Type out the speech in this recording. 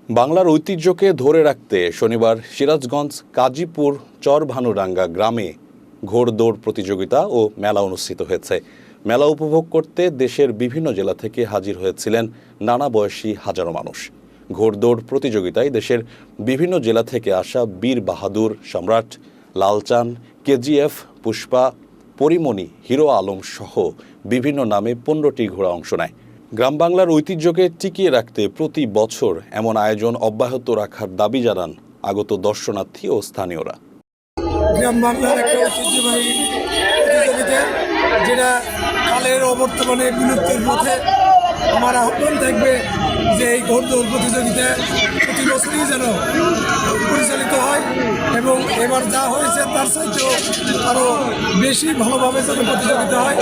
বাংলার ঐতিহ্যকে ধরে রাখতে শনিবার সিরাজগঞ্জ কাজীপুর চরভানুরাঙ্গা গ্রামে ঘোড়দৌড় প্রতিযোগিতা ও মেলা অনুষ্ঠিত হয়েছে। মেলা উপভোগ করতে দেশের বিভিন্ন জেলা থেকে হাজির হয়েছিলেন নানা বয়সী হাজারো মানুষ। ঘোড়দৌড় প্রতিযোগিতায় দেশের বিভিন্ন জেলা থেকে আসা বীর বাহাদুর, সম্রাট, লালচান, কেজিএফ, পুষ্পা, পরিমণি, হিরো আলম সহ বিভিন্ন নামে 15টি ঘোড়া অংশ নেয়। গ্রাম বাংলার ঐতিহ্যকে টিকিয়ে রাখতে প্রতি বছর এমন আয়োজন অব্যাহত রাখার দাবি জানান আগত দর্শনার্থী ও স্থানীয়রা। গ্রাম বাংলার একটা ঐতিহ্যবাহী প্রতিযোগিতা, যেটা কালের অবর্তমানে বিলুপ্তির পথে। আমার আহ্বান থাকবে যে এই ঘোড়দৌড় প্রতিযোগিতা প্রতি বছরই যেন পরিচালিত হয় এবং এবার যা হয়েছে তার চাইতেও আরও বেশি ভালোভাবে যেন প্রতিযোগিতা হয়।